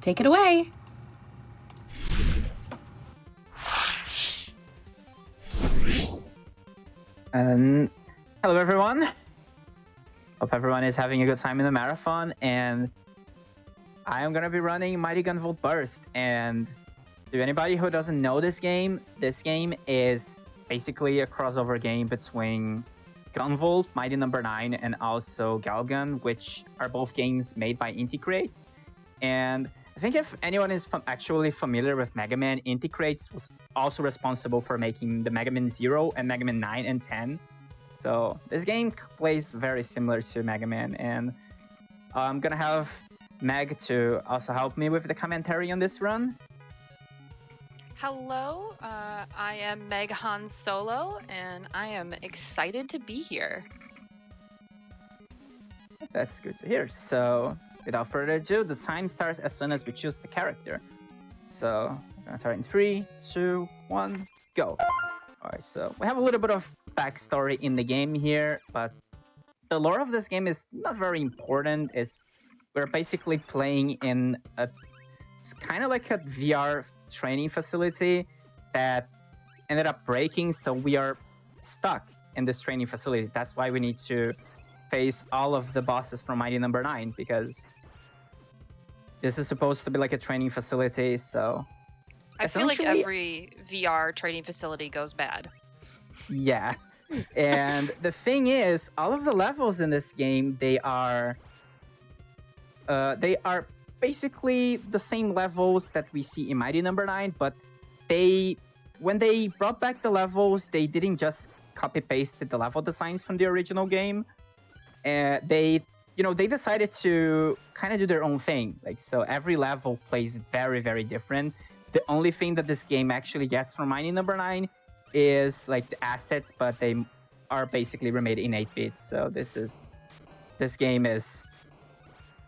take it away. Hello everyone. Hope everyone is having a good time in the marathon, and I am gonna be running Mighty Gunvolt Burst. And to anybody who doesn't know this game is basically a crossover game between Gunvolt, Mighty Number 9, and also Galgun, which are both games made by Inti Creates. And I think if anyone is actually familiar with Mega Man, Inti Creates was also responsible for making the Mega Man 0 and Mega Man 9 and 10. So this game plays very similar to Mega Man, and I'm gonna have Meg to also help me with the commentary on this run. Hello, I am Meg Han Solo, and I am excited to be here. That's good to hear. So without further ado, the time starts as soon as we choose the character. So we're gonna start in 3, 2, 1, go. Alright, so we have a little bit of backstory in the game here, but the lore of this game is not very important. We're basically playing in it's kind of like a VR training facility that ended up breaking, so we are stuck in this training facility. That's why we need to face all of the bosses from Mighty Number 9, because this is supposed to be like a training facility, so I feel like every VR training facility goes bad. Yeah. And the thing is, all of the levels in this game, they are basically the same levels that we see in Mighty Number 9, but when they brought back the levels, they didn't just copy paste the level designs from the original game. They decided to kind of do their own thing. Like, so every level plays very, very different. The only thing that this game actually gets from Mighty Number 9 is like the assets, but they are basically remade in 8-bit. So this game is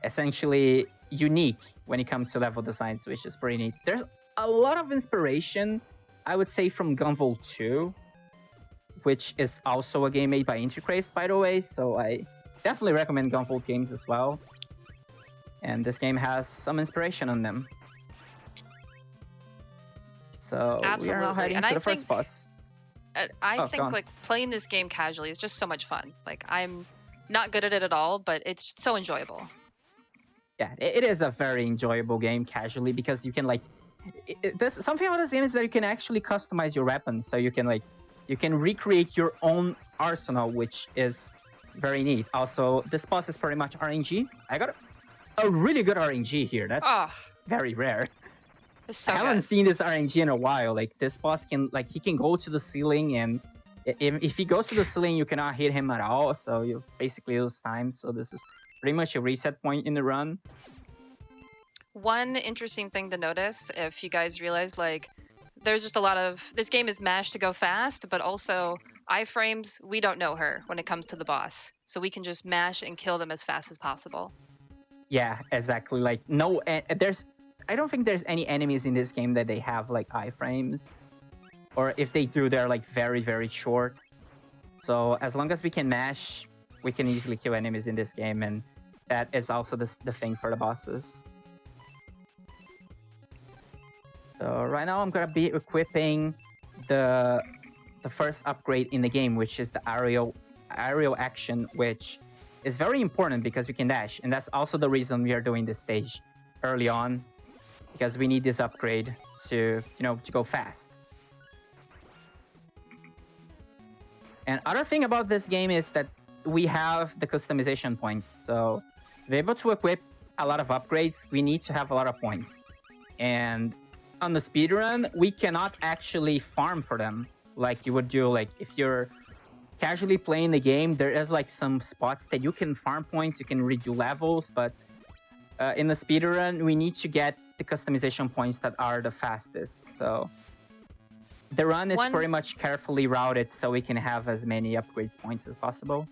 essentially unique when it comes to level designs, which is pretty neat. There's a lot of inspiration, I would say, from Gunvolt 2, which is also a game made by Inti Creates, by the way. So I definitely recommend Gunvolt games as well. And this game has some inspiration on them. So Absolutely. we are now heading to the first boss. I think like playing this game casually is just so much fun. Like, I'm not good at it at all, but it's so enjoyable. Yeah, it is a very enjoyable game casually, because you can something about this game is that you can actually customize your weapons, so you can recreate your own arsenal, which is very neat. Also, this boss is pretty much RNG. I got a really good RNG here. That's very rare. So I haven't seen this RNG in a while. Like, this boss he can go to the ceiling, and if he goes to the ceiling, you cannot hit him at all. So you basically lose time. So this is pretty much a reset point in the run. One interesting thing to notice, if you guys realize, like, there's just a lot of... This game is mashed to go fast, but also iframes, we don't know her when it comes to the boss. So we can just mash and kill them as fast as possible. Yeah, exactly. Like, I don't think there's any enemies in this game that they have like iframes, or if they do, they're like very, very short. So as long as we can mash, we can easily kill enemies in this game, and that is also the thing for the bosses. So right now I'm gonna be equipping the first upgrade in the game, which is the aerial action, which is very important because we can dash, and that's also the reason we are doing this stage early on, because we need this upgrade to go fast. And other thing about this game is that we have the customization points. So to be able to equip a lot of upgrades, we need to have a lot of points. And on the speedrun, we cannot actually farm for them like you would do. Like, if you're casually playing the game, there is like some spots that you can farm points, you can redo levels, but in the speedrun, we need to get the customization points that are the fastest. So the run is pretty much carefully routed so we can have as many upgrades points as possible.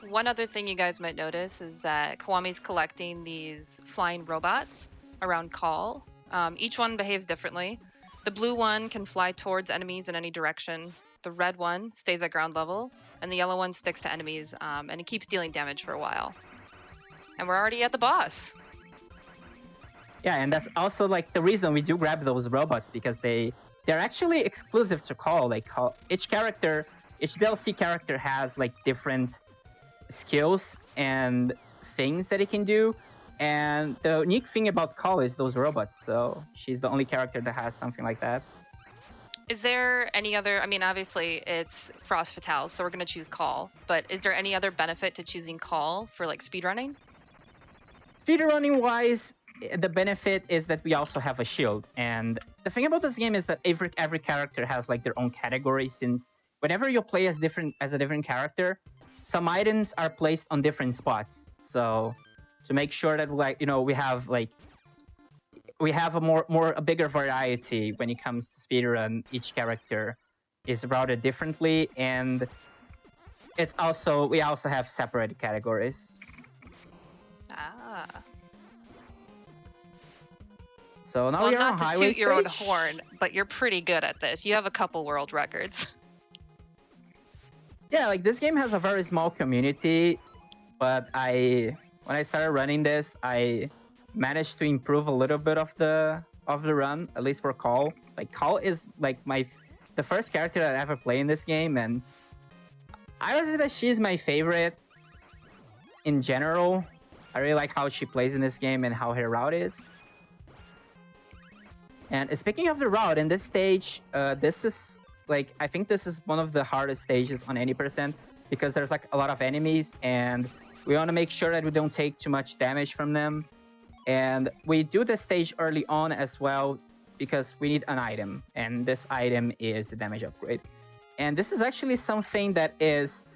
One other thing you guys might notice is that Kiwami's collecting these flying robots around Call. Each one behaves differently. The blue one can fly towards enemies in any direction. The red one stays at ground level, and the yellow one sticks to enemies, and it keeps dealing damage for a while. And we're already at the boss. Yeah, and that's also like the reason we do grab those robots, because they're actually exclusive to Call. Like each DLC character has like different skills and things that it can do. And the unique thing about Call is those robots. So she's the only character that has something like that. Is there any other? I mean, obviously it's Frost Fatale, so we're gonna choose Call. But is there any other benefit to choosing Call for like speedrunning? Speedrunning wise, the benefit is that we also have a shield. And the thing about this game is that every character has like their own category, since whenever you play as a different character, some items are placed on different spots. So to make sure that we have a bigger variety when it comes to speedrun, each character is routed differently, and we also have separated categories. Ah. So now Well, we are on not to highway toot your own stage. horn, but you're pretty good at this. You have a couple world records. Yeah, like this game has a very small community, but when I started running this, I managed to improve a little bit of the run, at least for Call. Like Call is like the first character that I ever play in this game, and I would say that she's my favorite in general. I really like how she plays in this game and how her route is. And speaking of the route, in this stage, this is like, I think this is one of the hardest stages on any percent, because there's like a lot of enemies, and we want to make sure that we don't take too much damage from them. And we do the stage early on as well, because we need an item, and this item is the damage upgrade. And this is actually something that is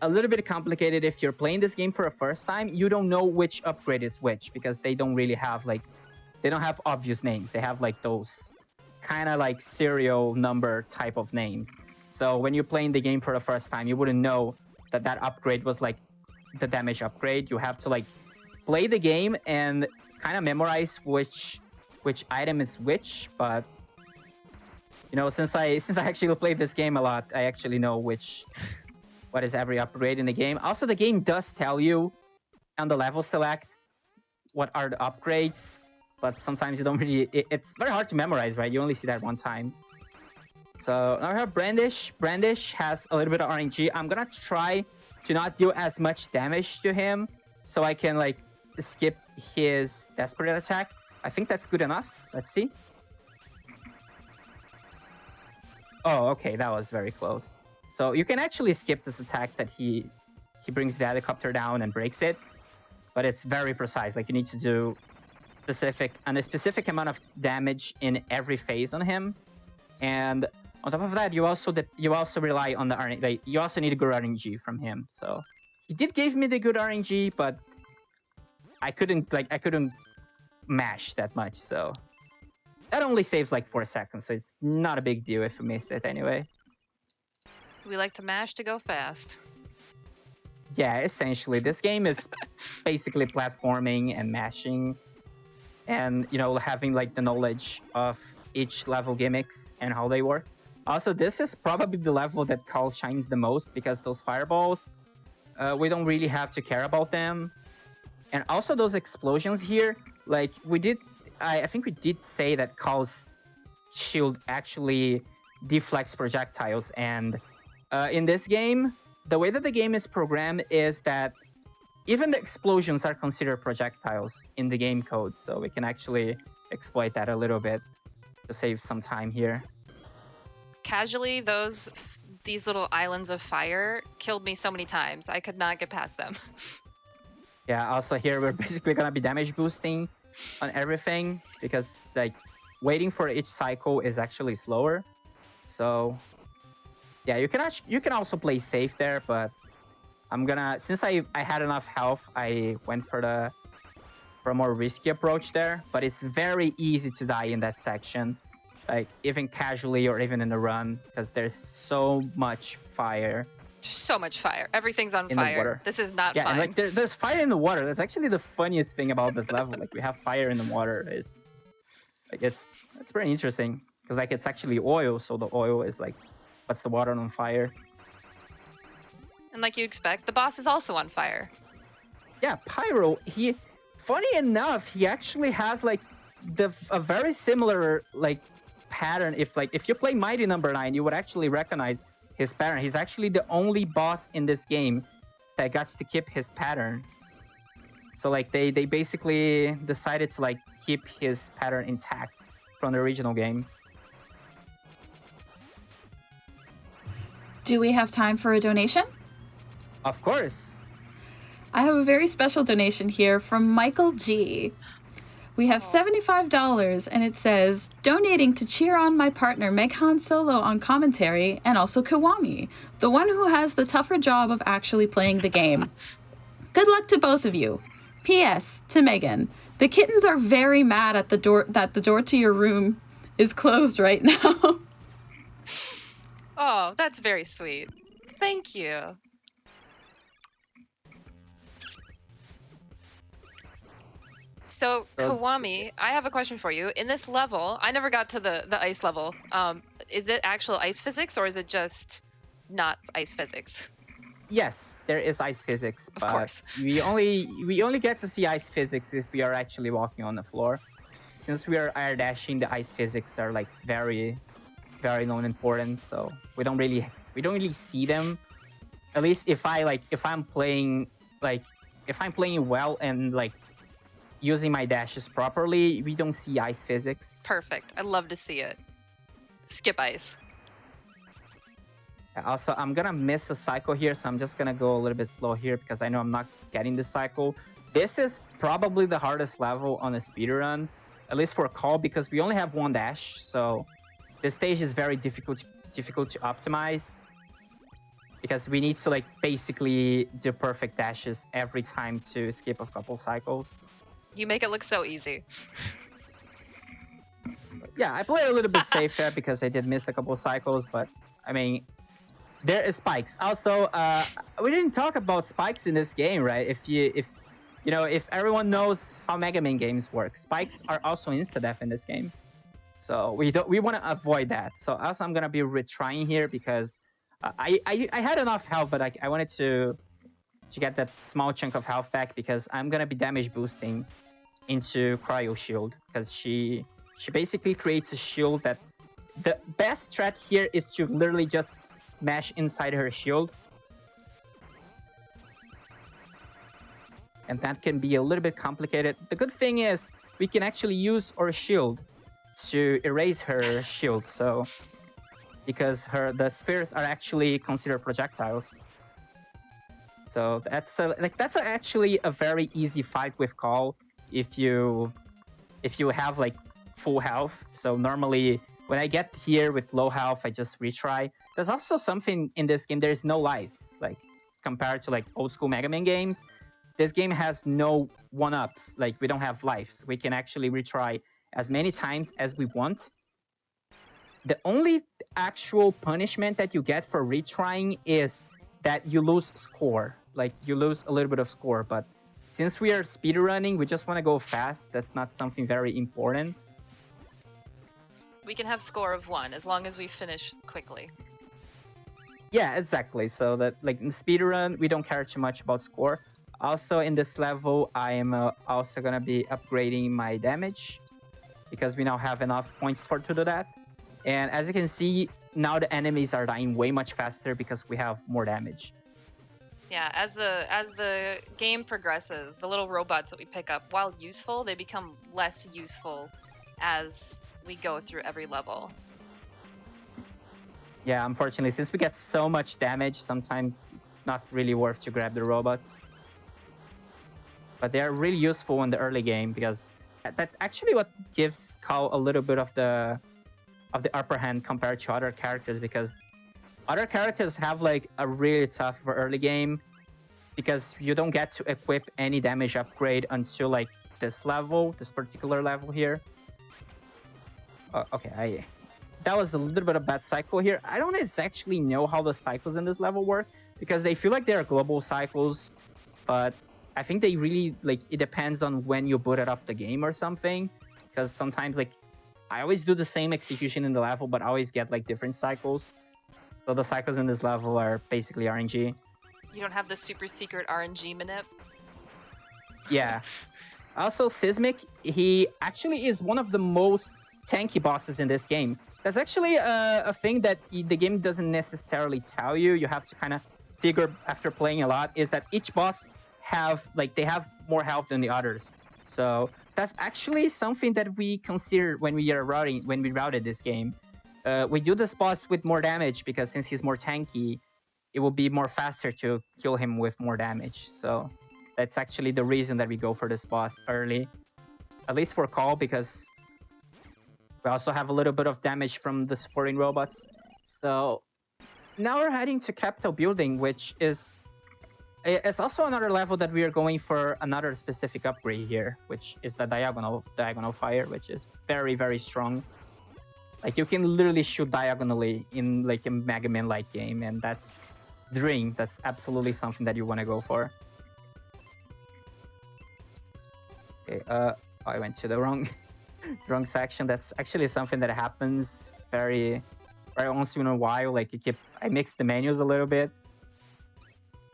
a little bit complicated. If you're playing this game for the first time, you don't know which upgrade is which, because they don't really have they don't have obvious names. They have like those kind of like serial number type of names. So when you're playing the game for the first time, you wouldn't know that upgrade was like the damage upgrade. You have to like play the game and kind of memorize which item is which. But since I actually played this game a lot, I actually know what is every upgrade in the game. Also, the game does tell you on the level select what are the upgrades, but sometimes you don't really... It's very hard to memorize, right? You only see that one time. So now we have Brandish. Brandish has a little bit of RNG. I'm gonna try to not deal as much damage to him, so I can like skip his Desperate attack. I think that's good enough. Let's see. Oh, okay, that was very close. So you can actually skip this attack that he brings the helicopter down and breaks it, but it's very precise. Like you need to do a specific amount of damage in every phase on him, and on top of that, you also rely on the RNG. Like, you also need a good RNG from him. So he did give me the good RNG, but I couldn't mash that much. So that only saves like 4 seconds. So it's not a big deal if we miss it anyway. We like to mash to go fast. Yeah, essentially, this game is basically platforming and mashing, and having like the knowledge of each level gimmicks and how they work. Also, this is probably the level that Call shines the most, because those fireballs, we don't really have to care about them. And also those explosions here, like I think we did say that Call's shield actually deflects projectiles. And in this game, the way that the game is programmed is that even the explosions are considered projectiles in the game code. So we can actually exploit that a little bit to save some time here. Casually, these little islands of fire killed me so many times. I could not get past them. Yeah, also here we're basically gonna be damage boosting on everything, because like waiting for each cycle is actually slower. So yeah, you can also play safe there, but since I had enough health, I went for a more risky approach there. But it's very easy to die in that section, like even casually or even in a run, because there's so much fire. So much fire. Everything's on fire. The water. This is not fun. fun. And like there's fire in the water. That's actually the funniest thing about this level. Like we have fire in the water. It's pretty interesting, because like it's actually oil, so the oil is like what's the water on fire. And like you expect, the boss is also on fire. Yeah, Pyro. Funny enough, he actually has like a very similar like pattern. If you play Mighty Number 9, you would actually recognize his pattern. He's actually the only boss in this game that gets to keep his pattern. So like they basically decided to like keep his pattern intact from the original game. Do we have time for a donation? Of course. I have a very special donation here from Michael G. We have $75, and it says, donating to cheer on my partner Meg Han Solo on commentary, and also Kiwami, the one who has the tougher job of actually playing the game. Good luck to both of you. P.S. to Megan, the kittens are very mad at the door that the door to your room is closed right now. Oh, that's very sweet. Thank you. So, Kiwami, I have a question for you. In this level, I never got to the ice level. Is it actual ice physics or is it just not ice physics? Yes, there is ice physics, Of but course. we only get to see ice physics if we are actually walking on the floor. Since we are air dashing, the ice physics are like very, very non-important, so we don't really see them. At least if I'm playing well and like using my dashes properly, we don't see ice physics. Perfect. I love to see it. Skip ice. Also, I'm gonna miss a cycle here, so I'm just gonna go a little bit slow here because I know I'm not getting the cycle. This is probably the hardest level on a speedrun, at least for Call, because we only have one dash, so this stage is very difficult to optimize because we need to like basically do perfect dashes every time to skip a couple cycles. You make it look so easy. Yeah, I play a little bit safe there because I did miss a couple cycles, but I mean, there is spikes. Also, we didn't talk about spikes in this game, right? If everyone knows how Mega Man games work, spikes are also insta-death in this game. So we want to avoid that. So also I'm gonna be retrying here because I had enough health, but I wanted to get that small chunk of health back because I'm gonna be damage boosting into Cryo Shield because she basically creates a shield that the best strat here is to literally just mash inside her shield. And that can be a little bit complicated. The good thing is we can actually use our shield to erase her shield. So because the spheres are actually considered projectiles. So that's actually a very easy fight with Call if you have like full health. So normally when I get here with low health, I just retry. There's also something in this game, there's no lives. Like compared to like old school Mega Man games, this game has no one-ups. Like we don't have lives. We can actually retry as many times as we want. The only actual punishment that you get for retrying is that you lose score. Like you lose a little bit of score, but since we are speedrunning, we just want to go fast. That's not something very important. We can have score of 1 as long as we finish quickly. Yeah, exactly. So that like in speedrun, we don't care too much about score. Also in this level, I am also gonna be upgrading my damage because we now have enough points to do that. And as you can see, now the enemies are dying way much faster because we have more damage. Yeah, as the game progresses, the little robots that we pick up, while useful, they become less useful as we go through every level. Yeah, unfortunately, since we get so much damage, sometimes it's not really worth to grab the robots. But they are really useful in the early game because that's actually what gives Kao a little bit of the upper hand compared to other characters, because other characters have like a really tough early game because you don't get to equip any damage upgrade until like this particular level here. Okay, that was a little bit of bad cycle here. I don't actually know how the cycles in this level work because they feel like they are global cycles, but I think they really like it depends on when you boot it up the game or something. Because sometimes like I always do the same execution in the level, but I always get like different cycles. So the cycles in this level are basically RNG. You don't have the super secret RNG manip? Yeah. Also, Sismic, he actually is one of the most tanky bosses in this game. That's actually a thing that the game doesn't necessarily tell you. You have to kind of figure after playing a lot, is that each boss they have more health than the others. So that's actually something that we consider when we routed this game. We do this boss with more damage because since he's more tanky, it will be more faster to kill him with more damage. So that's actually the reason that we go for this boss early, at least for Call, because we also have a little bit of damage from the supporting robots. So now we're heading to Capital Building, which is it's also another level that we are going for another specific upgrade here, which is the diagonal fire, which is very, very strong. Like, you can literally shoot diagonally in like a Mega Man-like game, and that's Dream. That's absolutely something that you want to go for. Okay, I went to the wrong section. That's actually something that happens very once in a while. Like, I mix the menus a little bit.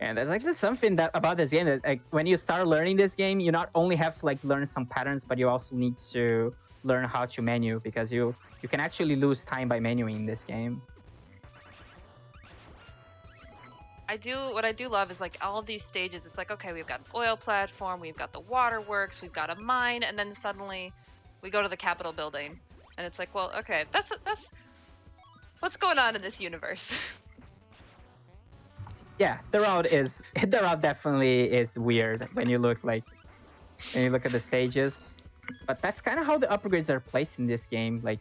And there's actually something about this game that, like, when you start learning this game, you not only have to like learn some patterns, but you also need to learn how to menu, because you can actually lose time by menuing in this game. What I do love is like all of these stages. It's like, okay, we've got an oil platform, we've got the waterworks, we've got a mine, and then suddenly we go to the Capitol building, and it's like, well, okay, that's what's going on in this universe. Yeah, the route definitely is weird when you look at the stages. But that's kind of how the upgrades are placed in this game. Like,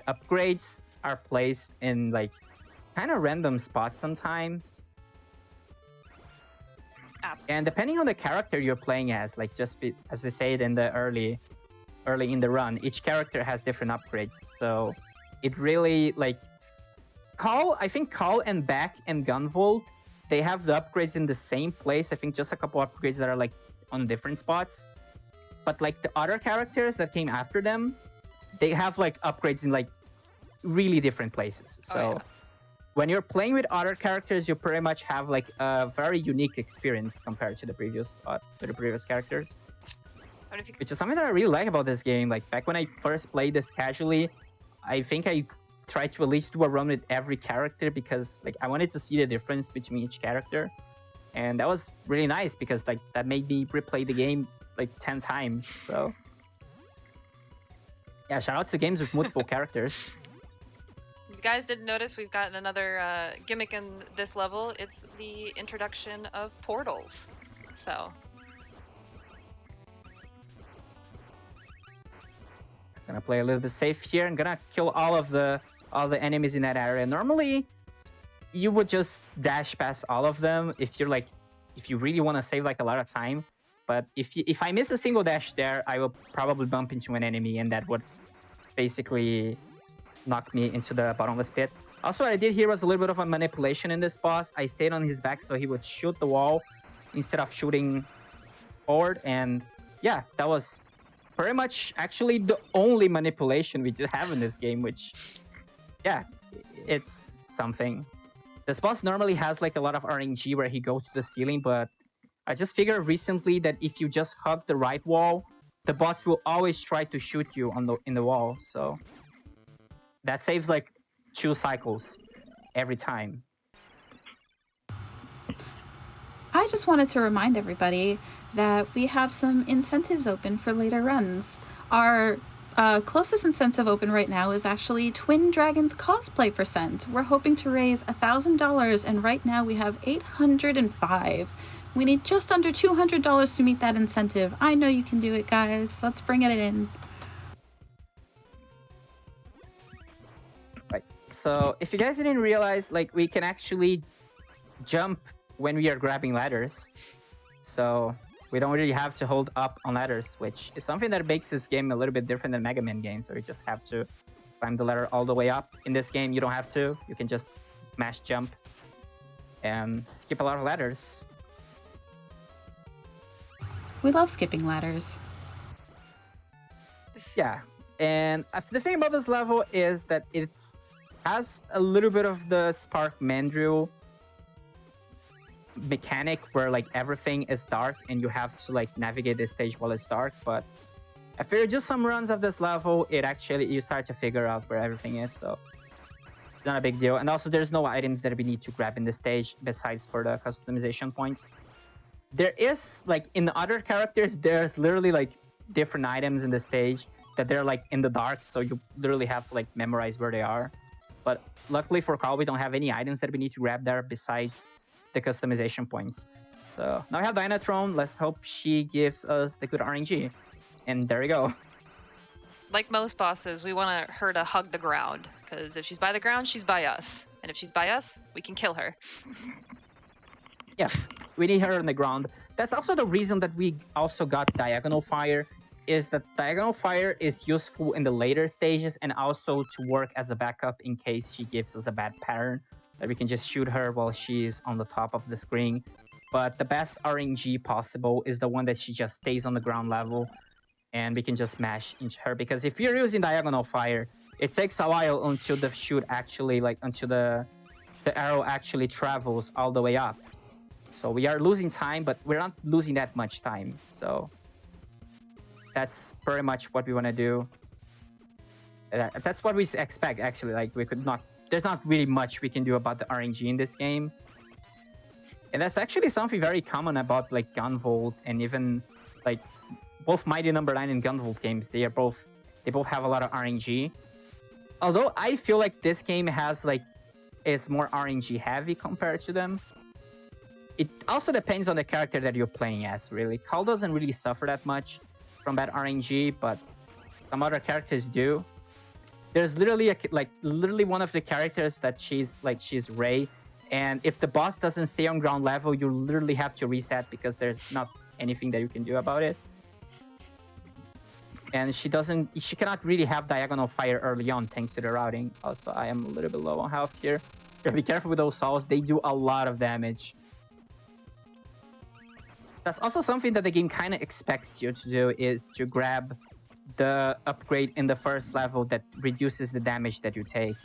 upgrades are placed in like kind of random spots sometimes. Absolutely. And depending on the character you're playing as, like as we said in the early in the run, each character has different upgrades. So it really like I think Call and Back and Gunvolt, they have the upgrades in the same place. I think just a couple upgrades that are like on different spots. But like the other characters that came after them, they have like upgrades in like really different places. So when you're playing with other characters, you pretty much have like a very unique experience compared to the previous characters. Which is something that I really like about this game. Like, back when I first played this casually, I think I tried to at least do a run with every character, because like I wanted to see the difference between each character. And that was really nice, because like that made me replay the game like 10 times. So yeah, shout out to games with multiple characters. If you guys didn't notice, we've gotten another gimmick in this level. It's the introduction of portals. So Gonna play a little bit safe here. I'm gonna kill all the enemies in that area. Normally, you would just dash past all of them if you really want to save like a lot of time. But if I miss a single dash there, I will probably bump into an enemy, and that would basically knock me into the bottomless pit. Also, what I did here was a little bit of a manipulation in this boss. I stayed on his back so he would shoot the wall instead of shooting forward. And yeah, that was pretty much actually the only manipulation we do have in this game, which, yeah, it's something. This boss normally has like a lot of RNG where he goes to the ceiling, but I just figured recently that if you just hug the right wall, the boss will always try to shoot you in the wall. So that saves like 2 cycles every time. I just wanted to remind everybody that we have some incentives open for later runs. Our closest incentive open right now is actually Twin Dragons cosplay percent. We're hoping to raise $1,000, and right now we have 805. We need just under $200 to meet that incentive. I know you can do it, guys. Let's bring it in. Right. So if you guys didn't realize, like, we can actually jump when we are grabbing ladders. So we don't really have to hold up on ladders, which is something that makes this game a little bit different than Mega Man games, where you just have to climb the ladder all the way up. In this game, you don't have to. You can just mash jump and skip a lot of ladders. We love skipping ladders. Yeah, and the thing about this level is that it has a little bit of the Spark Mandrill mechanic where like everything is dark and you have to like navigate the stage while it's dark, but after just some runs of this level, you start to figure out where everything is, so it's not a big deal. And also there's no items that we need to grab in the stage besides for the customization points. There is like in the other characters, there's literally like different items in the stage that they're like in the dark, so you literally have to like memorize where they are. But luckily for Carl, we don't have any items that we need to grab there besides the customization points. So now we have Dynatron. Let's hope she gives us the good RNG. And there we go. Like most bosses, we want her to hug the ground, because if she's by the ground, she's by us. And if she's by us, we can kill her. Yeah, we need her on the ground. That's also the reason that we also got Diagonal Fire, is that Diagonal Fire is useful in the later stages and also to work as a backup in case she gives us a bad pattern, that we can just shoot her while she's on the top of the screen. But the best RNG possible is the one that she just stays on the ground level and we can just smash into her, because if you're using Diagonal Fire, it takes a while until the shoot actually, like, until the arrow actually travels all the way up. So we are losing time, but we're not losing that much time. So that's pretty much what we want to do. That's what we expect, actually. Like, there's not really much we can do about the RNG in this game. And that's actually something very common about, like, Gunvolt and even, like, both Mighty Number 9 and Gunvolt games. They both have a lot of RNG. Although I feel like this game is more RNG heavy compared to them. It also depends on the character that you're playing as, really. Call doesn't really suffer that much from that RNG, but some other characters do. There's literally literally one of the characters that she's Ray, and if the boss doesn't stay on ground level, you literally have to reset because there's not anything that you can do about it. And she cannot really have Diagonal Fire early on thanks to the routing. Also, I am a little bit low on health here. Be careful with those souls, they do a lot of damage. That's also something that the game kind of expects you to do, is to grab the upgrade in the first level that reduces the damage that you take.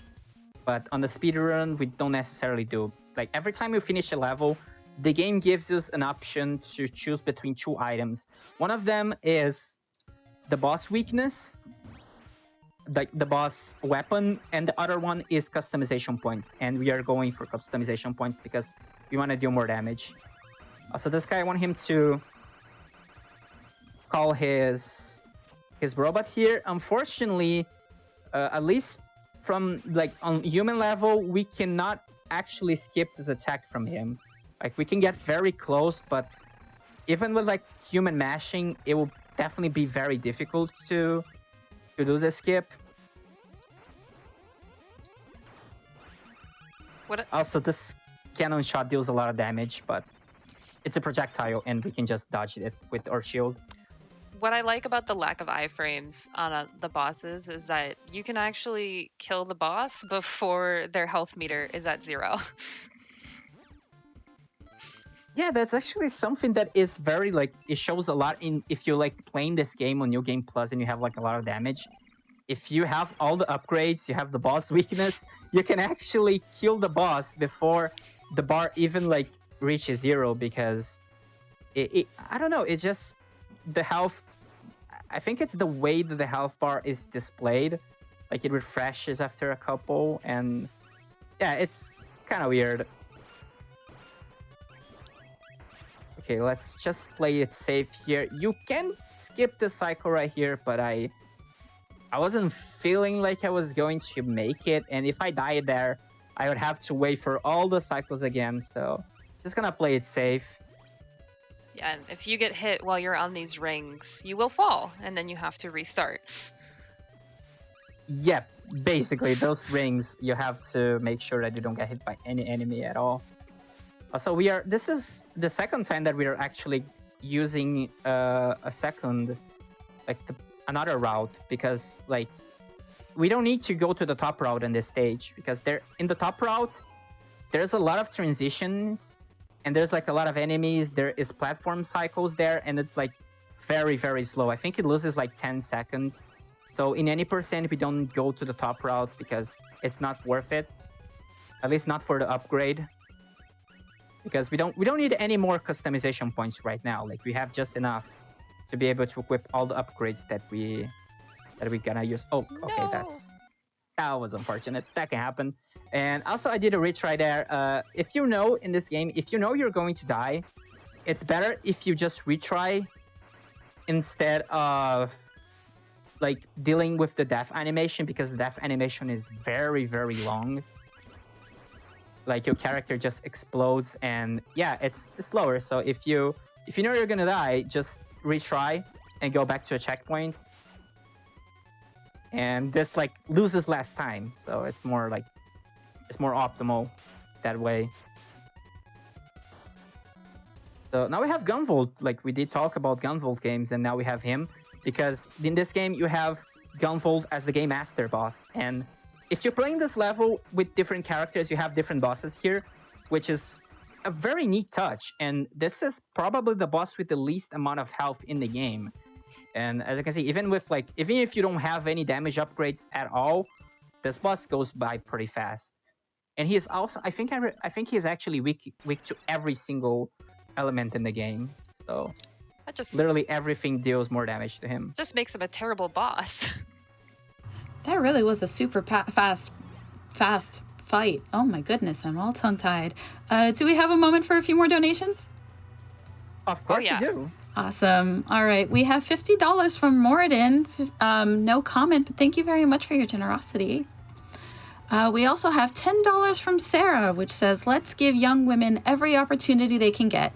But on the speedrun, we don't necessarily do. Like, every time you finish a level, the game gives us an option to choose between two items. One of them is the boss weakness, like the boss weapon, and the other one is customization points. And we are going for customization points because we want to do more damage. So this guy, I want him to call his robot here. Unfortunately, at least from like on human level, we cannot actually skip this attack from him. Like, we can get very close, but even with like human mashing, it will definitely be very difficult to do the skip. Also, this cannon shot deals a lot of damage, but it's a projectile and we can just dodge it with our shield. What I like about the lack of iframes on the bosses is that you can actually kill the boss before their health meter is at 0. Yeah, that's actually something that is very, like, it shows a lot in if you like playing this game on New Game Plus and you have like a lot of damage. If you have all the upgrades, you have the boss weakness, you can actually kill the boss before the bar even like reaches 0, because I don't know, it's just the health. I think it's the way that the health bar is displayed. Like, it refreshes after a couple, and yeah, it's kind of weird. Okay, let's just play it safe here. You can skip the cycle right here, but I wasn't feeling like I was going to make it, and if I died there, I would have to wait for all the cycles again, so just gonna play it safe. Yeah, and if you get hit while you're on these rings, you will fall, and then you have to restart. Yep, basically, those rings, you have to make sure that you don't get hit by any enemy at all. So this is the second time that we are actually using another route, because like we don't need to go to the top route in this stage, because in the top route there's a lot of transitions and there's like a lot of enemies. There is platform cycles there, and it's like very, very slow. I think it loses like 10 seconds. So in any percent, we don't go to the top route because it's not worth it. At least not for the upgrade. because we don't need any more customization points right now. Like we have just enough to be able to equip all the upgrades that we gonna use. Oh, okay, No. that was unfortunate. That can happen. And also, I did a retry there. If you know in this game, if you know you're going to die, it's better if you just retry instead of like dealing with the death animation, because the death animation is very, very long. Like your character just explodes, and yeah, it's slower. So if you know you're gonna die, just retry and go back to a checkpoint. And this like loses less time, so it's more optimal that way. So now we have Gunvolt. Like we did talk about Gunvolt games, and now we have him, because in this game you have Gunvolt as the game master boss. And if you're playing this level with different characters, you have different bosses here, which is a very neat touch. And this is probably the boss with the least amount of health in the game. And as you can see, even if you don't have any damage upgrades at all, this boss goes by pretty fast. And he is also, I think he is actually weak to every single element in the game. So That just literally everything deals more damage to him. just makes him a terrible boss. That really was a super fast fight. Oh my goodness, I'm all tongue-tied. Do we have a moment for a few more donations? Of course yeah. you do. Awesome. All right, we have $50 from Moradin. No comment, but thank you very much for your generosity. We also have $10 from Sarah, which says, let's give young women every opportunity they can get.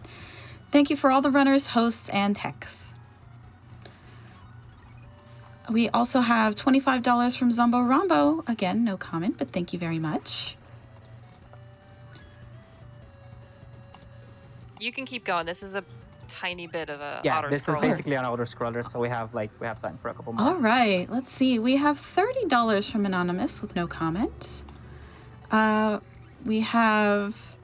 Thank you for all the runners, hosts, and techs. We also have $25 from Zombo Rombo. Again, no comment, but thank you very much. You can keep going. This is a tiny bit of a Yeah, auto this is scroller. basically an auto scroller, so we have time for a couple more. All right, let's see. We have $30 from Anonymous with no comment. We have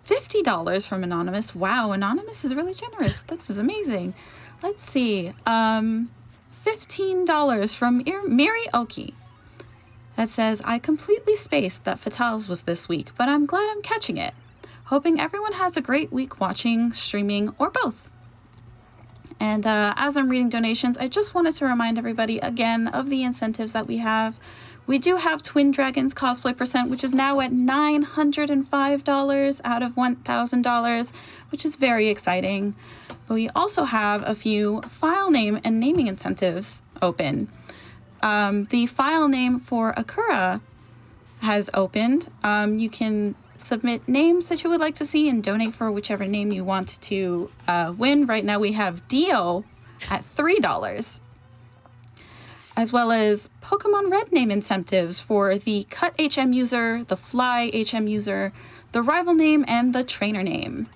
$50 from Anonymous. Wow, Anonymous is really generous. This is amazing. Let's see. $15 from Miri Oki. That says, I completely spaced that Fatales was this week, but I'm glad I'm catching it. Hoping everyone has a great week watching, streaming, or both. And as I'm reading donations, I just wanted to remind everybody again of the incentives that we have. We do have Twin Dragons cosplay percent, which is now at $905 out of $1,000, which is very exciting. But we also have a few file name and naming incentives open. The file name for Akura has opened. You can submit names that you would like to see and donate for whichever name you want to win. Right now we have Dio at $3, as well as Pokemon Red name incentives for the Cut HM user, the Fly HM user, the Rival name, and the Trainer name.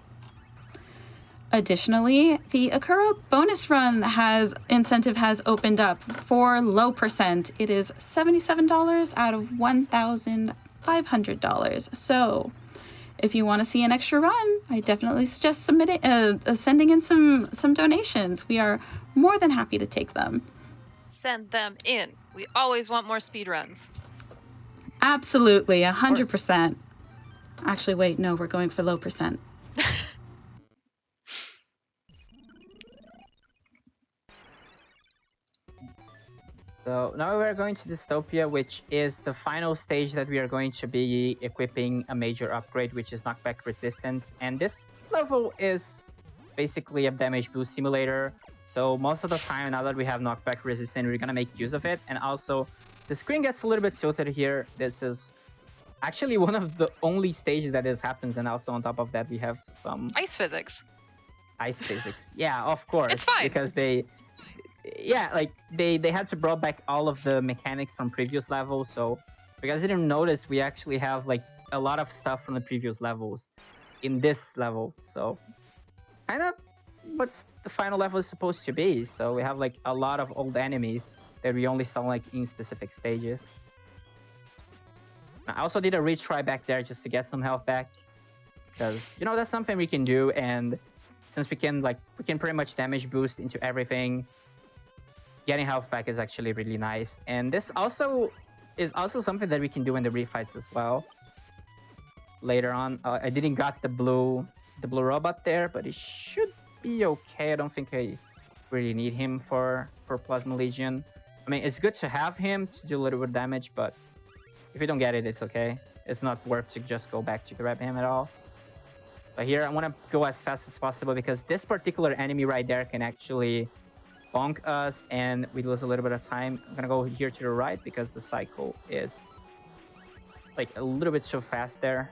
Additionally, the Akura bonus run incentive has opened up for low percent. It is $77 out of $1,500. So if you want to see an extra run, I definitely suggest sending in some donations. We are more than happy to take them. Send them in. We always want more speedruns. Absolutely, 100%. Actually, wait, no, we're going for low percent. So now we're going to Dystopia, which is the final stage that we are going to be equipping a major upgrade, which is knockback resistance. And this level is basically a damage boost simulator. So most of the time, now that we have knockback resistance, we're gonna make use of it. And also, the screen gets a little bit tilted here. This is actually one of the only stages that this happens. And also on top of that, we have some Ice physics. ice physics. Yeah, of course. It's fine. Because they had to brought back all of the mechanics from previous levels. So if you guys didn't notice, we actually have like a lot of stuff from the previous levels in this level. So kind of what's the final level is supposed to be. So we have like a lot of old enemies that we only saw like in specific stages. I also did a retry back there just to get some health back, because that's something we can do. And since we can pretty much damage boost into everything, getting health back is actually really nice. And this also is something that we can do in the refights as well. later on. I didn't got the blue robot there, but it should be okay. I don't think I really need him for Plasma Legion. I mean, it's good to have him to do a little bit of damage, but if you don't get it, it's okay. It's not worth to just go back to grab him at all. But here, I want to go as fast as possible because this particular enemy right there can actually bonk us and we lose a little bit of time. I'm going to go here to the right because the cycle is like a little bit so fast there.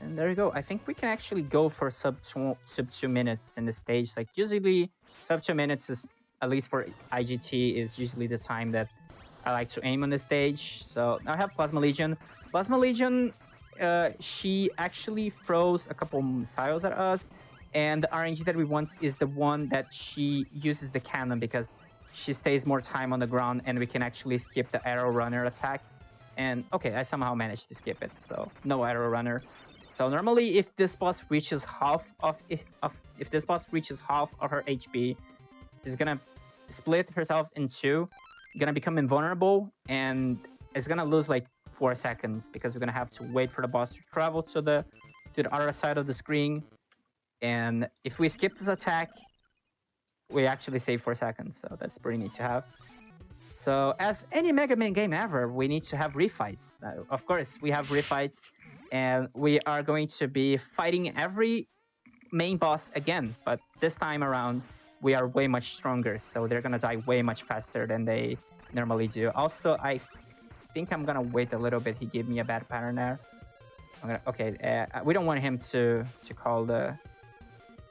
And there you go. I think we can actually go for sub 2 minutes in the stage. Like usually sub 2 minutes is, at least for IGT, is usually the time that I like to aim on the stage. So now I have Plasma Legion. Plasma Legion, she actually throws a couple missiles at us. And the RNG that we want is the one that she uses the cannon because she stays more time on the ground and we can actually skip the arrow runner attack. And okay, I somehow managed to skip it. So no arrow runner. So normally if this boss reaches half of if this boss reaches half of her HP, she's gonna split herself in two, gonna become invulnerable, and it's gonna lose like 4 seconds because we're gonna have to wait for the boss to travel to the other side of the screen. And if we skip this attack, we actually save 4 seconds. So that's pretty neat to have. So as any Mega Man game ever, we need to have refights. Of course, we have refights, and we are going to be fighting every main boss again. But this time around, we are way much stronger. So they're gonna die way much faster than they normally do. Also, I think I'm gonna wait a little bit. He gave me a bad pattern there. Okay, we don't want him to call the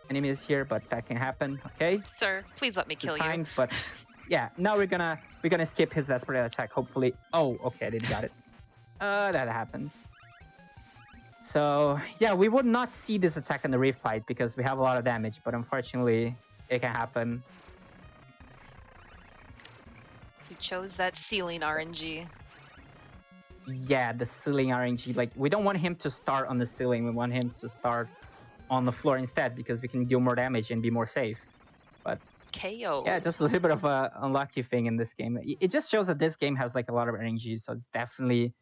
enemies here, but that can happen. Okay, Sir, please let me kill you. But yeah, now we're gonna skip his desperate attack. Hopefully. Oh, okay, I didn't got it. That happens. So yeah, we would not see this attack in the refight because we have a lot of damage, but unfortunately, it can happen. He chose that ceiling RNG. Yeah, the ceiling RNG. Like, we don't want him to start on the ceiling. We want him to start on the floor instead because we can do more damage and be more safe. But KO. yeah, just a little bit of a unlucky thing in this game. It just shows that this game has like a lot of RNG, so it's definitely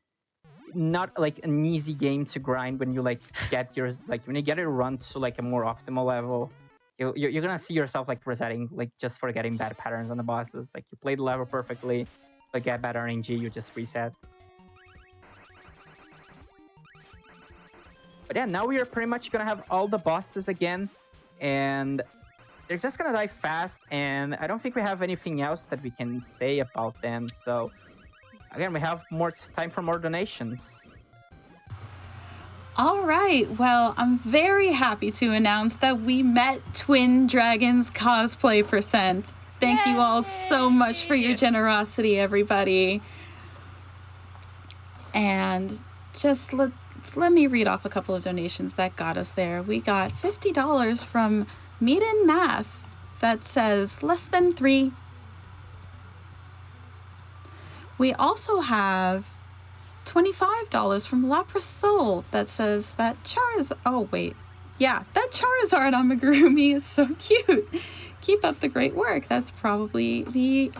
not like an easy game to grind when you like get your when you get it run to like a more optimal level. You're gonna see yourself like resetting, like just for getting bad patterns on the bosses. Like you play the level perfectly, but get bad RNG, you just reset. But yeah, now we are pretty much gonna have all the bosses again, and they're just gonna die fast, and I don't think we have anything else that we can say about them. So again, we have more time for more donations. All right, well, I'm very happy to announce that we met Twin Dragons cosplay percent. Thank you all so much for your generosity, everybody. And just let me read off a couple of donations that got us there. We got $50 from Meet Math that says less than 3. We also have $25 from Lapras Soul that says that Charizard. Oh wait, yeah, that Charizard Amigurumi is so cute. Keep up the great work. That's probably the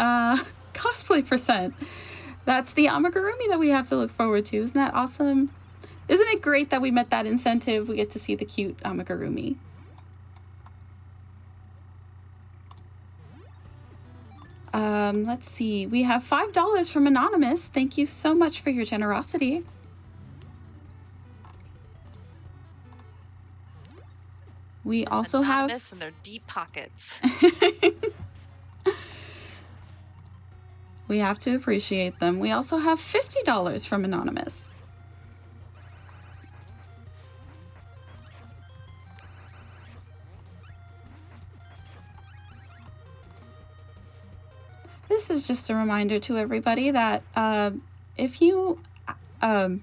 cosplay percent. That's the Amigurumi that we have to look forward to. Isn't that awesome? Isn't it great that we met that incentive? We get to see the cute Amigurumi. Let's see. We have $5 from Anonymous. Thank you so much for your generosity. We also Anonymous have in their deep pockets. We have to appreciate them. We also have $50 from Anonymous. This is just a reminder to everybody that if you that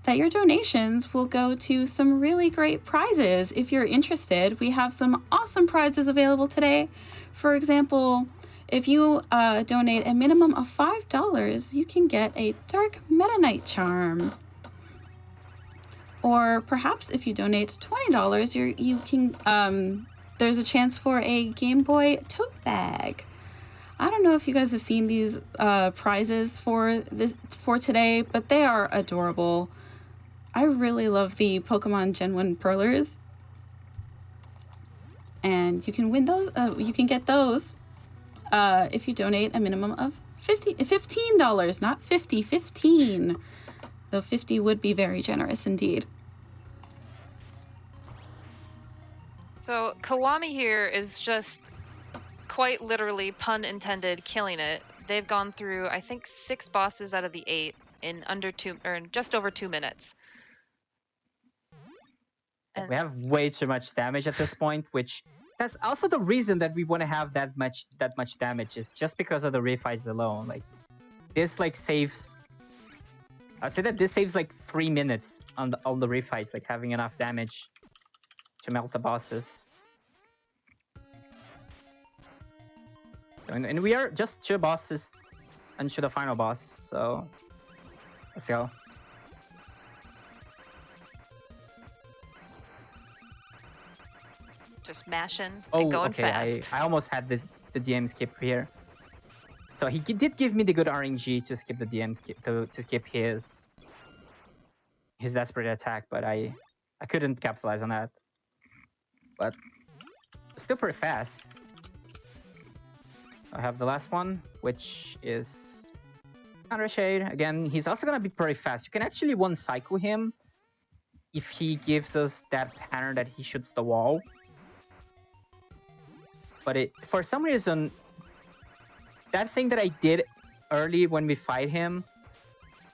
your donations will go to some really great prizes. If you're interested, we have some awesome prizes available today. For example, if you donate a minimum of $5, you can get a Dark Meta Knight charm. Or perhaps if you donate $20, you can there's a chance for a Game Boy tote bag. I don't know if you guys have seen these prizes for today, but they are adorable. I really love the Pokemon Gen 1 Perlers. And you can win those. You can get those if you donate a minimum of $15, not 50, 15. Though 50 would be very generous indeed. So Kiwami here is just quite literally, pun intended, killing it. They've gone through, I think, 6 bosses out of the 8 in under 2 or in just over 2 minutes. And We have way too much damage at this point, which that's also the reason that we want to have that much damage, is just because of the refights alone. Like this saves, I'd say that this saves like 3 minutes on the refights, like having enough damage to melt the bosses. And we are just 2 bosses into the final boss, so let's go. just mashing and going fast. I almost had the DM skip here. So he did give me the good RNG to skip the DM skip, to skip his desperate attack, but I couldn't capitalize on that. But still pretty fast. I have the last one, which is Counter Shade. Again, he's also gonna be pretty fast. You can actually one cycle him if he gives us that pattern that he shoots the wall. But for some reason, that thing that I did early when we fight him,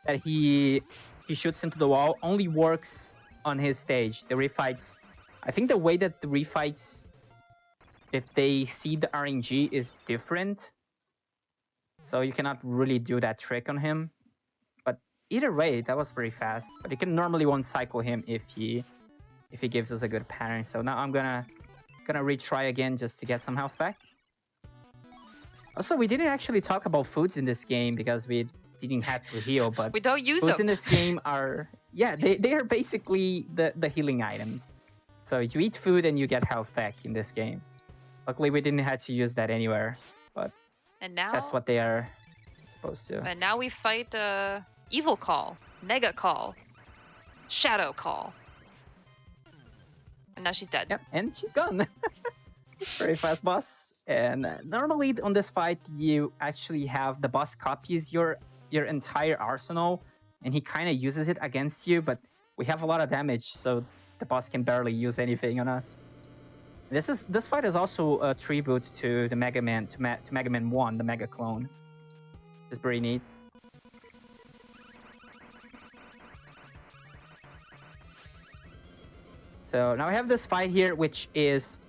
that he shoots into the wall, only works on his stage. The refights, I think the way that the refights, if they see the RNG, is different. So you cannot really do that trick on him. But either way, that was pretty fast. But you can normally one cycle him if he gives us a good pattern. So now I'm gonna retry again just to get some health back. Also, we didn't actually talk about foods in this game because we didn't have to heal, but we don't use foods them in this game are, yeah, they are basically the healing items. So you eat food and you get health back in this game. Luckily, we didn't have to use that anywhere, but and now that's what they are supposed to. And now we fight Evil Call, Nega Call, Shadow Call. And now she's dead. Yep, and she's gone. Very fast boss. And normally on this fight, you actually have the boss copies your entire arsenal, and he kind of uses it against you, but we have a lot of damage, so the boss can barely use anything on us. This fight is also a tribute to the Mega Man, to Mega Man 1, the Mega Clone. It's pretty neat. So now we have this fight here, which is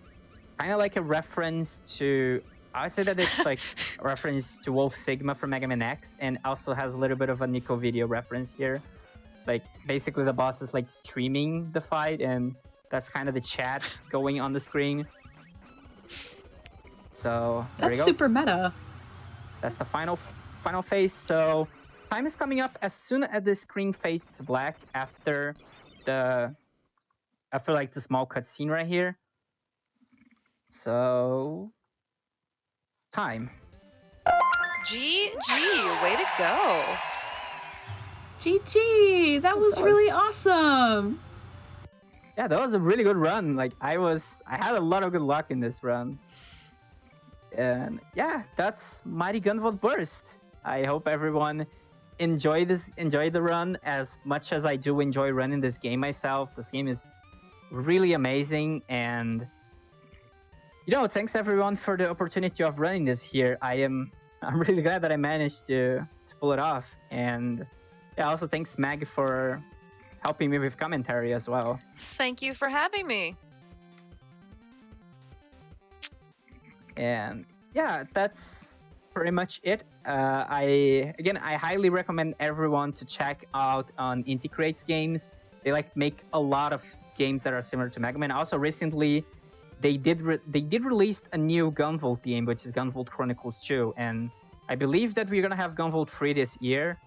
kind of like a reference to, I would say that it's like a reference to Wolf Sigma from Mega Man X, and also has a little bit of a Nico video reference here. Like basically the boss is like streaming the fight, and that's kind of the chat going on the screen. So there we go. That's super meta. That's the final phase. So time is coming up as soon as the screen fades to black after like the small cutscene right here. So time. GG, way to go. GG, that was really awesome. Yeah, that was a really good run. Like I had a lot of good luck in this run. And yeah, that's Mighty Gunvolt Burst. I hope everyone enjoyed the run as much as I do enjoy running this game myself. This game is really amazing, and thanks everyone for the opportunity of running this here. I'm really glad that I managed to pull it off. And yeah, also thanks Mag for helping me with commentary as well. Thank you for having me. And yeah, that's pretty much it. I highly recommend everyone to check out on Inti Creates games. They make a lot of games that are similar to Mega Man. Also, recently they did release a new Gunvolt game, which is Gunvolt Chronicles 2, and I believe that we're gonna have Gunvolt 3 this year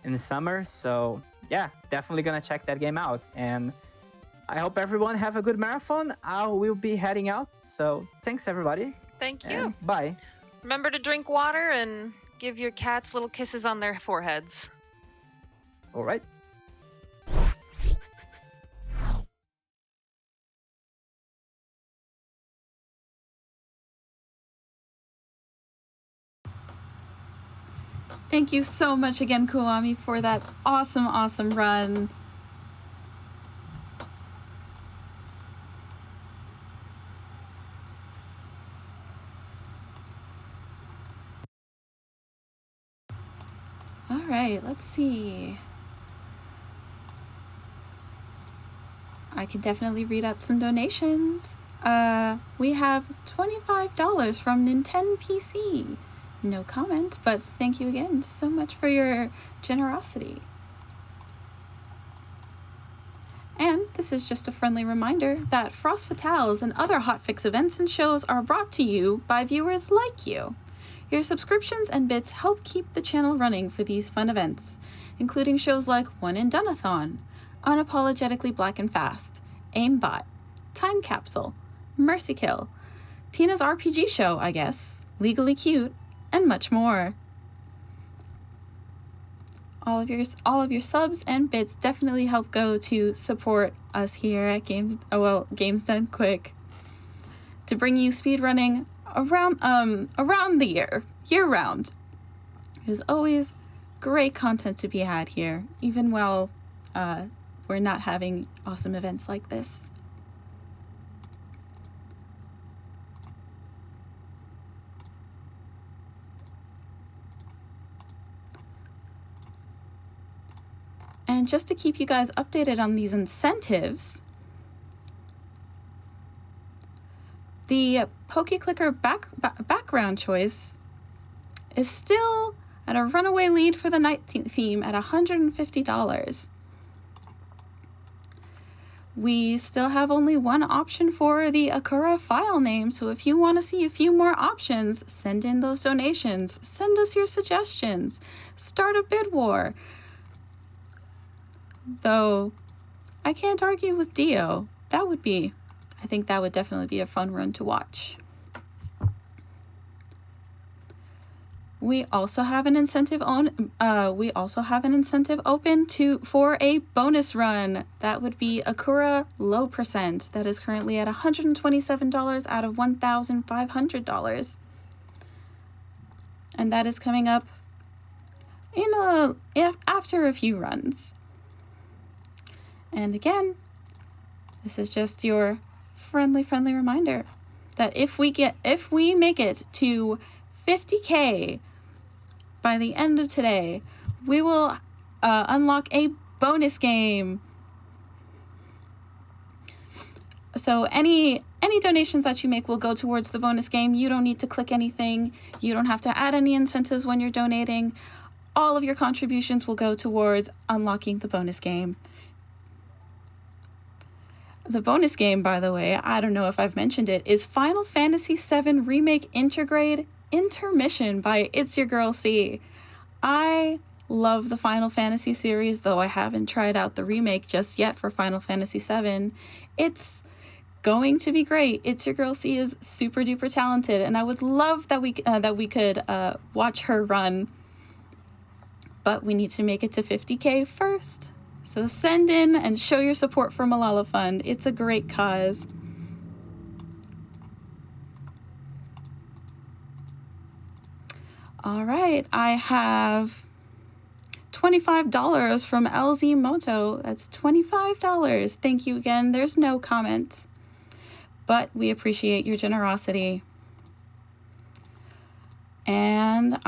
in the summer. So yeah, definitely gonna check that game out. And I hope everyone have a good marathon. I will be heading out. So thanks everybody. Thank you. And bye. Remember to drink water and give your cats little kisses on their foreheads. All right. Thank you so much again, Kiwami, for that awesome, awesome run. All right, let's see. I can definitely read up some donations. We have $25 from Nintendo PC. No comment, but thank you again so much for your generosity. And this is just a friendly reminder that Frost Fatales and other hotfix events and shows are brought to you by viewers like you. Your subscriptions and bits help keep the channel running for these fun events, including shows like One and Doneathon, Unapologetically Black and Fast, Aimbot, Time Capsule, Mercy Kill, Tina's RPG Show, I guess, Legally Cute, and much more. All of your subs and bits definitely help go to support us here at Games Done Quick, to bring you speedrunning around the year round. There's always great content to be had here, even while we're not having awesome events like this. And just to keep you guys updated on these incentives, the PokeClicker background choice is still at a runaway lead for the night theme at $150. We still have only one option for the Akura file name, so if you want to see a few more options, send in those donations. Send us your suggestions. Start a bid war. Though, I can't argue with Dio. I think that would definitely be a fun run to watch. We also have an incentive open for a bonus run. That would be Akura Low Percent. That is currently at $127 out of $1,500. And that is coming up after a few runs. And again, this is just your friendly reminder that if we make it to 50K by the end of today, we will unlock a bonus game. So any donations that you make will go towards the bonus game. You don't need to click anything. You don't have to add any incentives when you're donating. All of your contributions will go towards unlocking the bonus game. The bonus game, by the way, I don't know if I've mentioned it, is Final Fantasy VII Remake Intergrade Intermission by It's Your Girl C. I love the Final Fantasy series, though I haven't tried out the remake just yet for Final Fantasy VII. It's going to be great. It's Your Girl C is super duper talented, and I would love that we could watch her run. But we need to make it to 50K first. So send in and show your support for Malala Fund. It's a great cause. All right, I have $25 from LZ Moto. That's $25. Thank you again. There's no comment, but we appreciate your generosity. And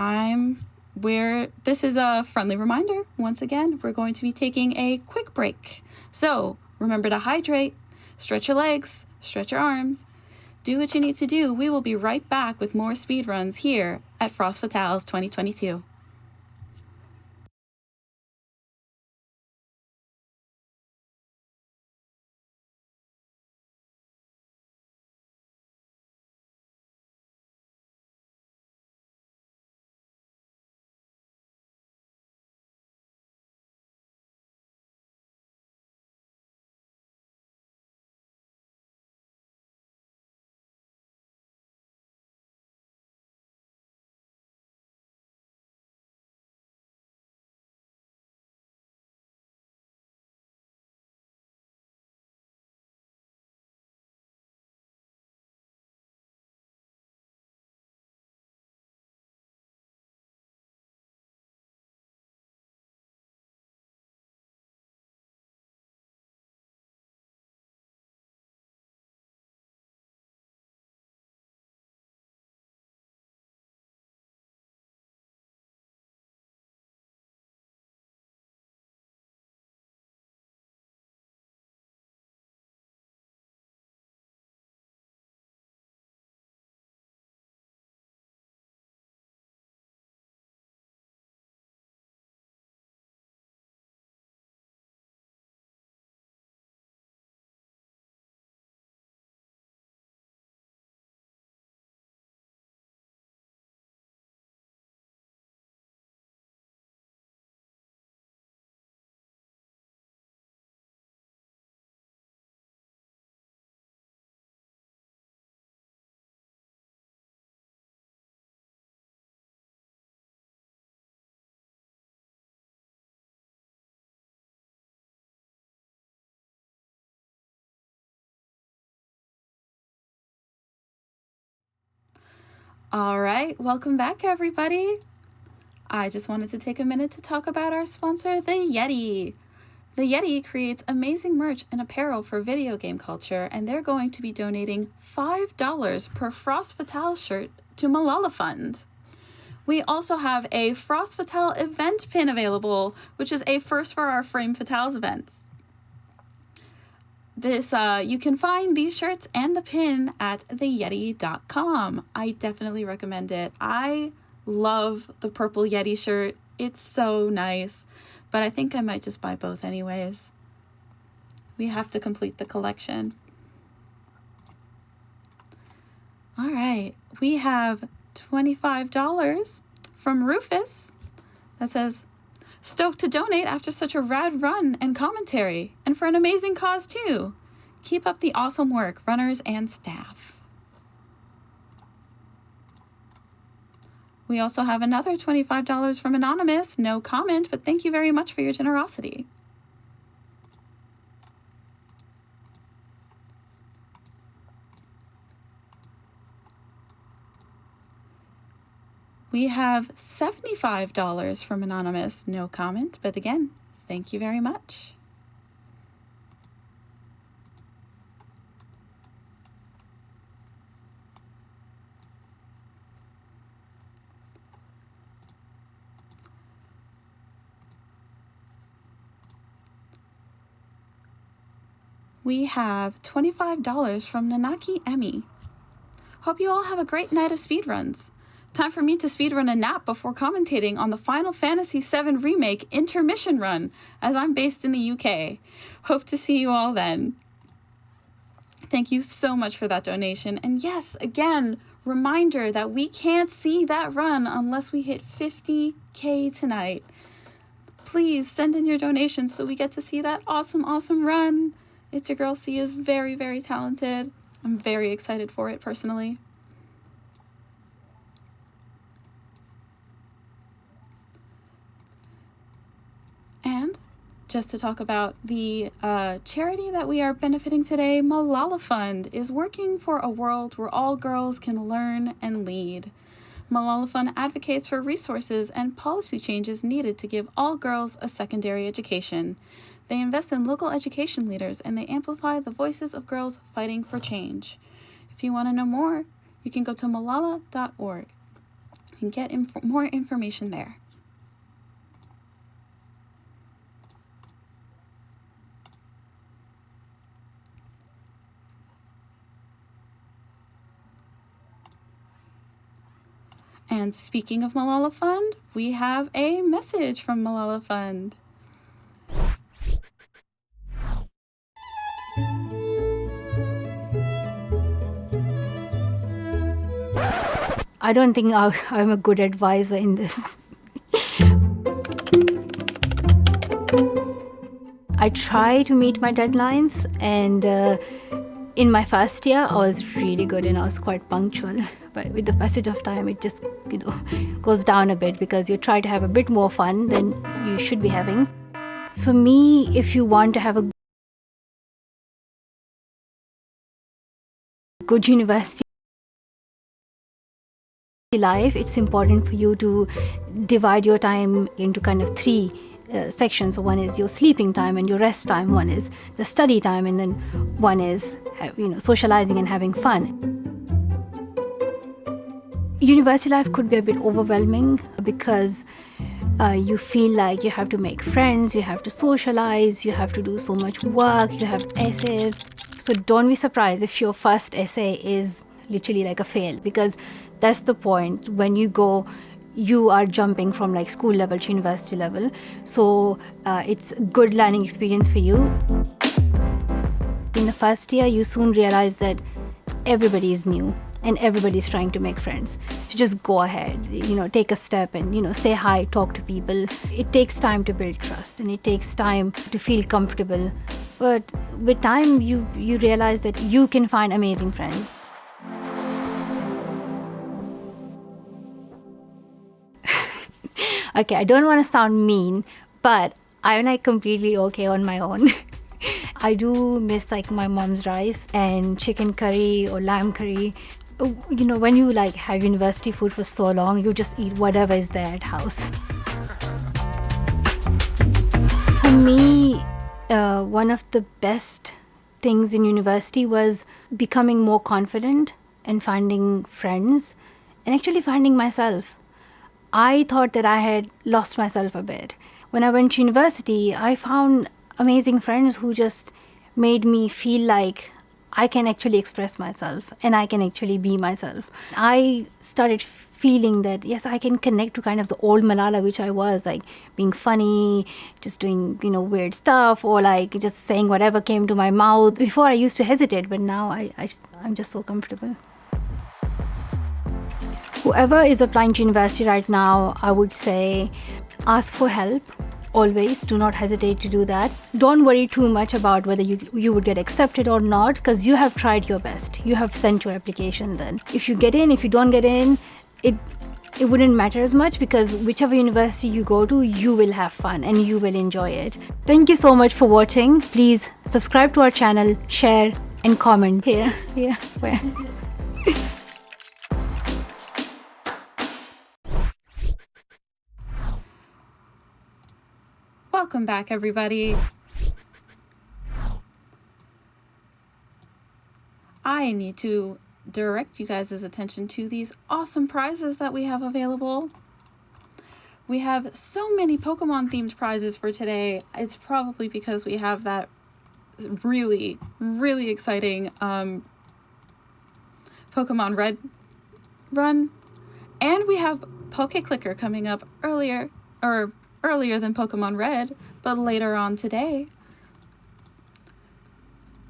this is a friendly reminder. Once again, we're going to be taking a quick break. So remember to hydrate, stretch your legs, stretch your arms, do what you need to do. We will be right back with more speedruns here at Frost Fatales 2022. All right, welcome back, everybody. I just wanted to take a minute to talk about our sponsor, the Yeti. The Yeti creates amazing merch and apparel for video game culture, and they're going to be donating $5 per Frost Fatale shirt to Malala Fund. We also have a Frost Fatale event pin available, which is a first for our Frame Fatales events. You can find these shirts and the pin at theyeti.com. I definitely recommend it. I love the purple Yeti shirt. It's so nice, but I think I might just buy both anyways. We have to complete the collection. All right, we have $25 from Rufus that says, "Stoked to donate after such a rad run and commentary, and for an amazing cause too. Keep up the awesome work, runners and staff." We also have another $25 from Anonymous. No comment, but thank you very much for your generosity. We have $75 from Anonymous. No comment, but again, thank you very much. We have $25 from Nanaki Emmy. Hope you all have a great night of speedruns. Time for me to speedrun a nap before commentating on the Final Fantasy VII Remake intermission run, as I'm based in the UK. Hope to see you all then. Thank you so much for that donation. And yes, again, reminder that we can't see that run unless we hit 50K tonight. Please send in your donations so we get to see that awesome, awesome run. It's Your Girl C is very, very talented. I'm very excited for it personally. And just to talk about the charity that we are benefiting today, Malala Fund is working for a world where all girls can learn and lead. Malala Fund advocates for resources and policy changes needed to give all girls a secondary education. They invest in local education leaders and they amplify the voices of girls fighting for change. If you want to know more, you can go to malala.org and get more information there. And speaking of Malala Fund, we have a message from Malala Fund. I don't think I'm a good advisor in this. I try to meet my deadlines, and in my first year, I was really good and I was quite punctual. But with the passage of time, it just goes down a bit because you try to have a bit more fun than you should be having. For me, if you want to have a good university life, it's important for you to divide your time into kind of three sections. So one is your sleeping time and your rest time, one is the study time, and then one is socializing and having fun. University life could be a bit overwhelming because you feel like you have to make friends, you have to socialize, you have to do so much work, you have essays. So don't be surprised if your first essay is literally like a fail, because that's the point. When you are jumping from like school level to university level. So it's a good learning experience for you. In the first year, you soon realize that everybody is new and everybody's trying to make friends. So just go ahead, take a step and, say hi, talk to people. It takes time to build trust and it takes time to feel comfortable. But with time, you realize that you can find amazing friends. Okay, I don't want to sound mean, but I'm like completely okay on my own. I do miss like my mom's rice and chicken curry or lamb curry, when you like have university food for so long, you just eat whatever is there at house. For me, one of the best things in university was becoming more confident and finding friends and actually finding myself. I thought that I had lost myself a bit. When I went to university, I found amazing friends who just made me feel like I can actually express myself and I can actually be myself. I started feeling that, yes, I can connect to kind of the old Malala, which I was, like being funny, just doing, weird stuff, or like just saying whatever came to my mouth. Before I used to hesitate, but now I'm just so comfortable. Whoever is applying to university right now, I would say ask for help. Always do not hesitate to do that. Don't worry too much about whether you would get accepted or not, because you have tried your best. You have sent your application then. If you get in, if you don't get in, it wouldn't matter as much, because whichever university you go to, you will have fun and you will enjoy it. Thank you so much for watching. Please subscribe to our channel, share and comment. Here. Where? Welcome back, everybody. I need to direct you guys' attention to these awesome prizes that we have available. We have so many Pokemon themed prizes for today. It's probably because we have that really, really exciting Pokemon Red run. And we have Poke Clicker coming up earlier than Pokemon Red, but later on today.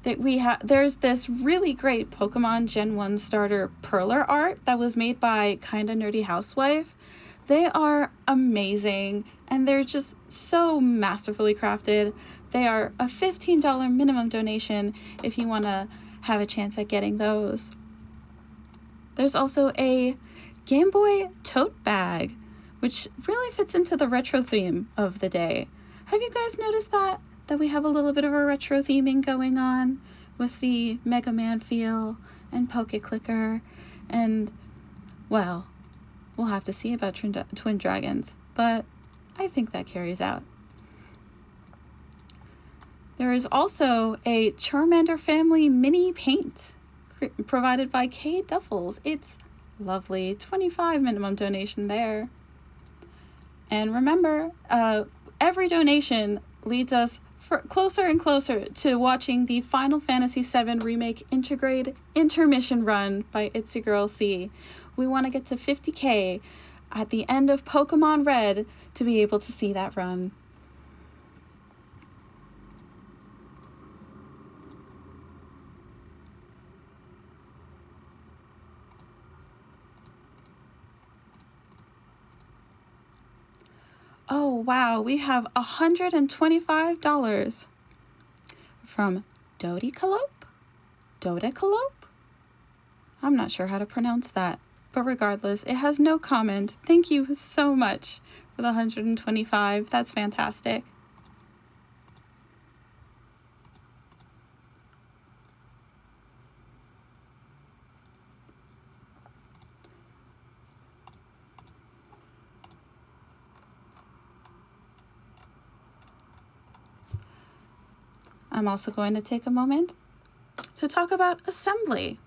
There's this really great Pokemon Gen 1 starter Perler art that was made by Kinda Nerdy Housewife. They are amazing and they're just so masterfully crafted. They are a $15 minimum donation if you want to have a chance at getting those. There's also a Game Boy tote bag, which really fits into the retro theme of the day. Have you guys noticed that we have a little bit of a retro theming going on with the Mega Man feel and Poke Clicker, and, well, we'll have to see about Twin Dragons, but I think that carries out. There is also a Charmander family mini paint provided by K Duffels. It's lovely. $25 minimum donation there. And remember, every donation leads us closer and closer to watching the Final Fantasy VII Remake Intergrade Intermission Run by It's Your Girl C. We want to get to 50K at the end of Pokemon Red to be able to see that run. Oh, wow, we have $125 from Dodecalope? I'm not sure how to pronounce that, but regardless, it has no comment. Thank you so much for the 125. That's fantastic. I'm also going to take a moment to talk about Assembly.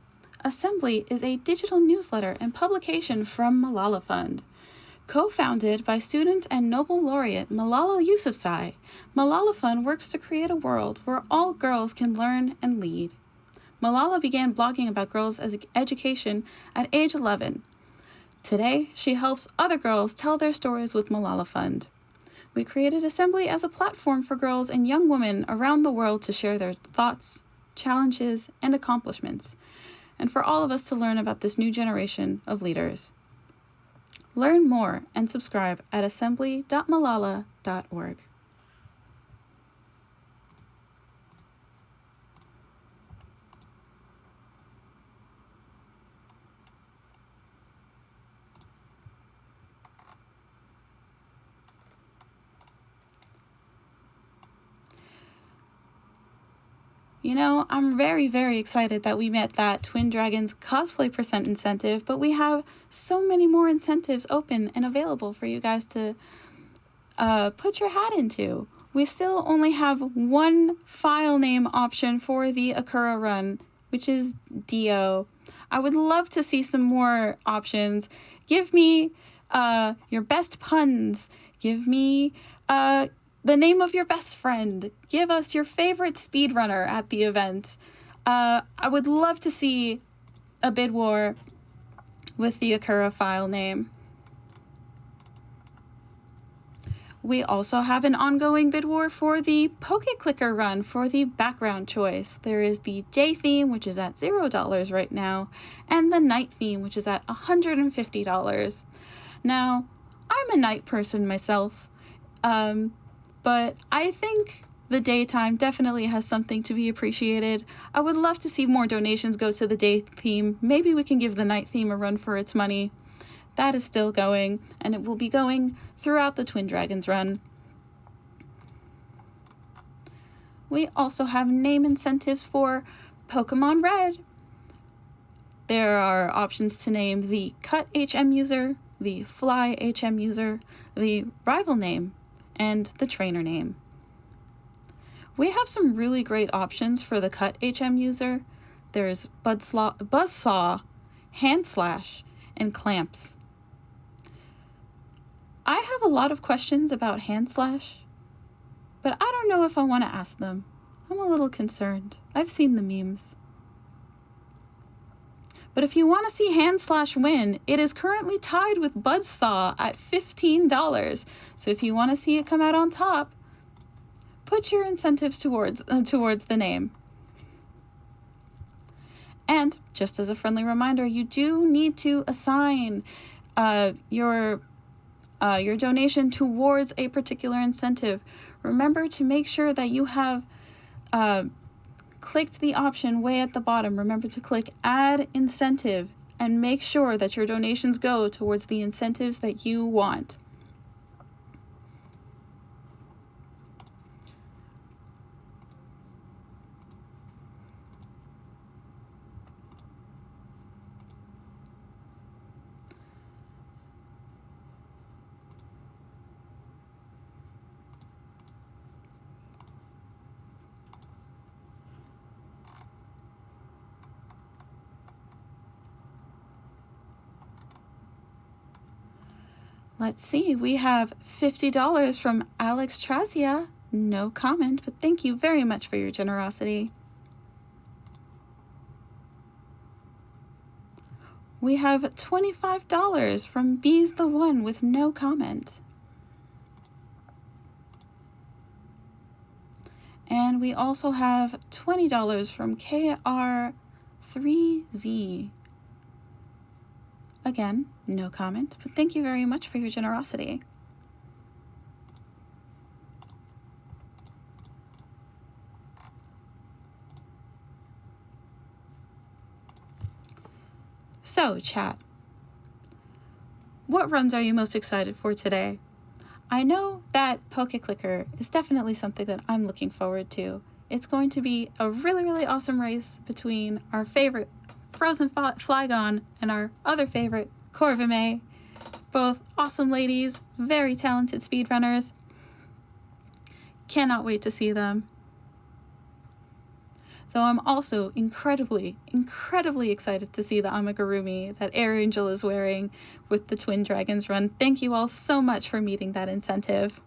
Assembly is a digital newsletter and publication from Malala Fund. Co-founded by student and Nobel laureate Malala Yousafzai, Malala Fund works to create a world where all girls can learn and lead. Malala began blogging about girls' education at age 11. Today, she helps other girls tell their stories with Malala Fund. We created Assembly as a platform for girls and young women around the world to share their thoughts, challenges, and accomplishments, and for all of us to learn about this new generation of leaders. Learn more and subscribe at assembly.malala.org. You know, I'm very, very excited that we met that Twin Dragons cosplay % incentive, but we have so many more incentives open and available for you guys to put your hat into. We still only have one file name option for the Akura run, which is Dio. I would love to see some more options. Give me your best puns. Give me the name of your best friend. Give us your favorite speedrunner at the event. I would love to see a bid war with the Akura file name. We also have an ongoing bid war for the PokeClicker run for the background choice. There is the day theme, which is at $0 right now, and the night theme, which is at $150. Now, I'm a night person myself, but I think the daytime definitely has something to be appreciated. I would love to see more donations go to the day theme. Maybe we can give the night theme a run for its money. That is still going, and it will be going throughout the Twin Dragons run. We also have name incentives for Pokemon Red. There are options to name the Cut HM user, the Fly HM user, the rival name, and the trainer name. We have some really great options for the Cut HM user. There's Buzzsaw, Hand Slash, and Clamps. I have a lot of questions about Hand Slash, but I don't know if I want to ask them. I'm a little concerned. I've seen the memes. But if you want to see Hand Slash win, it is currently tied with Buzzsaw at $15. So if you want to see it come out on top, put your incentives towards the name. And just as a friendly reminder, you do need to assign your donation towards a particular incentive. Remember to make sure that you have clicked the option way at the bottom. Remember to click Add Incentive and make sure that your donations go towards the incentives that you want. Let's see, we have $50 from Alex Trazia. No comment, but thank you very much for your generosity. We have $25 from Bees the One with no comment. And we also have $20 from KR3Z. Again, no comment, but thank you very much for your generosity. So, chat, what runs are you most excited for today? I know that PokeClicker is definitely something that I'm looking forward to. It's going to be a really, really awesome race between our favorite Frozen Flygon and our other favorite, Corvime. Both awesome ladies, very talented speedrunners. Cannot wait to see them. Though I'm also incredibly, incredibly excited to see the amigurumi that Air Angel is wearing with the Twin Dragons run. Thank you all so much for meeting that incentive.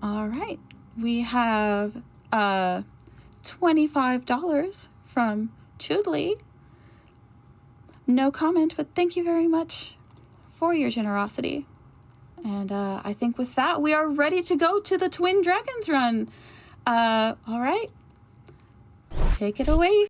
All right, we have $25 from Chudley. No comment, but thank you very much for your generosity. And I think with that, we are ready to go to the Twin Dragons run. All right, take it away.